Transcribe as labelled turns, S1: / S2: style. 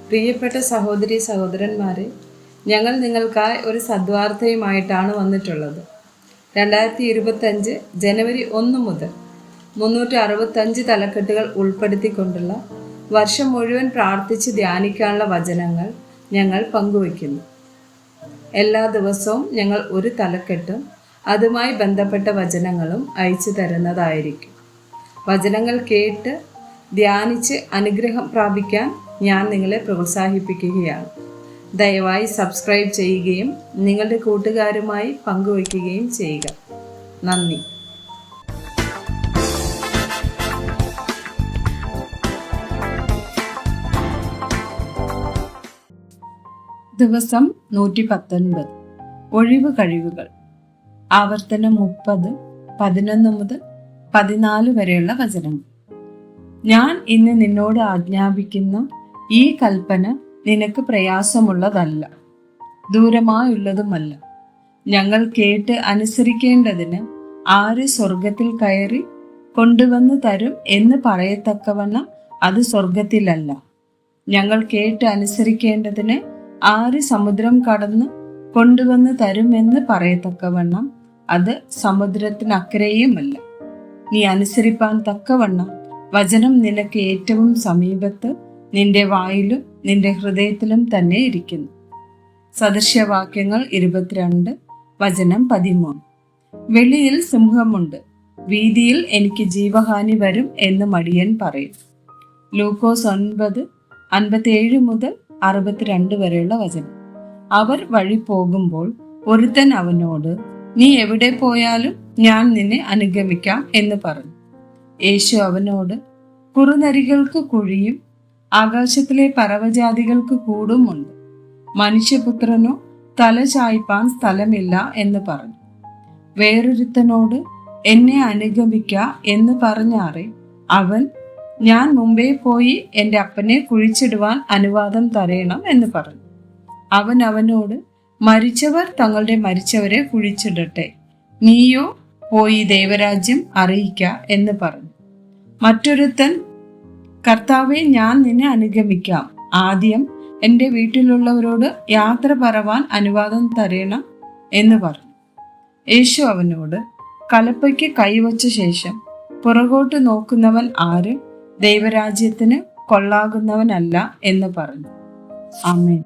S1: പ്രിയപ്പെട്ട സഹോദരി സഹോദരന്മാരെ, ഞങ്ങൾ നിങ്ങൾക്കായി ഒരു സദ്വാർത്തയുമായിട്ടാണ് വന്നിട്ടുള്ളത്. 2025 ജനുവരി 1 മുതൽ 365 തലക്കെട്ടുകൾ ഉൾപ്പെടുത്തിക്കൊണ്ടുള്ള വർഷം മുഴുവൻ പ്രാർത്ഥിച്ച് ധ്യാനിക്കാനുള്ള വചനങ്ങൾ ഞങ്ങൾ പങ്കുവയ്ക്കുന്നു. എല്ലാ ദിവസവും ഞങ്ങൾ ഒരു തലക്കെട്ടും അതുമായി ബന്ധപ്പെട്ട വചനങ്ങളും അയച്ചു തരുന്നതായിരിക്കും. വചനങ്ങൾ കേട്ട് ധ്യാനിച്ച് അനുഗ്രഹം പ്രാപിക്കാൻ ഞാൻ നിങ്ങളെ പ്രോത്സാഹിപ്പിക്കുകയാണ്. ദയവായി സബ്സ്ക്രൈബ് ചെയ്യുകയും നിങ്ങളുടെ കൂട്ടുകാരുമായി പങ്കുവയ്ക്കുകയും ചെയ്യുക. നന്ദി. ദിവസം 119 ഒഴിവ് കഴിവുകൾ. ആവർത്തനം 30 11 മുതൽ 14 വരെയുള്ള വചനങ്ങൾ. ഞാൻ ഇന്ന് നിന്നോട് ആജ്ഞാപിക്കുന്ന ഈ കൽപ്പന നിനക്ക് പ്രയാസമുള്ളതല്ല, ദൂരമായുള്ളതുമല്ല. ഞങ്ങൾ കേട്ട് അനുസരിക്കേണ്ടതിന് ആര് സ്വർഗത്തിൽ കയറി കൊണ്ടുവന്ന് തരും എന്ന് പറയത്തക്കവണ്ണം അത് സ്വർഗത്തിലല്ല. ഞങ്ങൾ കേട്ട് അനുസരിക്കേണ്ടതിന് ആര് സമുദ്രം കടന്ന് കൊണ്ടുവന്ന് തരുമെന്ന് പറയത്തക്കവണ്ണം അത് സമുദ്രത്തിനക്കരെയുമല്ല. നീ അനുസരിപ്പാൻ തക്കവണ്ണം വചനം നിനക്ക് ഏറ്റവും സമീപത്ത്, നിന്റെ വായിലും നിന്റെ ഹൃദയത്തിലും തന്നെ ഇരിക്കുന്നു. സദൃശ്യവാക്യങ്ങൾ 22 വചനം 13. വെളിയിൽ സിംഹമുണ്ട്, വീതിയിൽ എനിക്ക് ജീവഹാനി വരും എന്ന് മടിയൻ പറയും. ലൂക്കോസ് 9:57 മുതൽ 62 വരെയുള്ള വചനം. അവർ വഴി പോകുമ്പോൾ ഒരുത്തൻ അവനോട്, നീ എവിടെ പോയാലും ഞാൻ നിന്നെ അനുഗമിക്കാം എന്ന് പറഞ്ഞു. യേശു അവനോട്, കുറുനരികൾക്ക് കുഴിയും ആകാശത്തിലെ പറവജാതികൾക്ക് കൂടുമുണ്ട്, മനുഷ്യപുത്രനോ തല ചായ്പാൻ സ്ഥലമില്ല എന്ന് പറഞ്ഞു. വേറൊരുത്തനോട്, എന്നെ അനുഗമിക്ക എന്ന് പറഞ്ഞാറെ അവൻ, ഞാൻ മുമ്പേ പോയി എൻ്റെ അപ്പനെ കുഴിച്ചിടുവാൻ അനുവാദം തരേണം എന്ന് പറഞ്ഞു. അവൻ അവനോട്, മരിച്ചവർ തങ്ങളുടെ മരിച്ചവരെ കുഴിച്ചിടട്ടെ, നീയോ പോയി ദൈവരാജ്യം അറിയിക്ക എന്ന് പറഞ്ഞു. മറ്റൊരുത്തൻ, കർത്താവെ, ഞാൻ നിന്നെ അനുഗമിക്കാം, ആദ്യം എൻ്റെ വീട്ടിലുള്ളവരോട് യാത്ര പറവാൻ അനുവാദം തരേണം എന്ന് പറഞ്ഞു. യേശു അവനോട്, കലപ്പയ്ക്ക് കൈവച്ച ശേഷം പുറകോട്ട് നോക്കുന്നവൻ ആരും ദൈവരാജ്യത്തിന് കൊള്ളാകുന്നവനല്ല എന്ന് പറഞ്ഞു. ആമേൻ.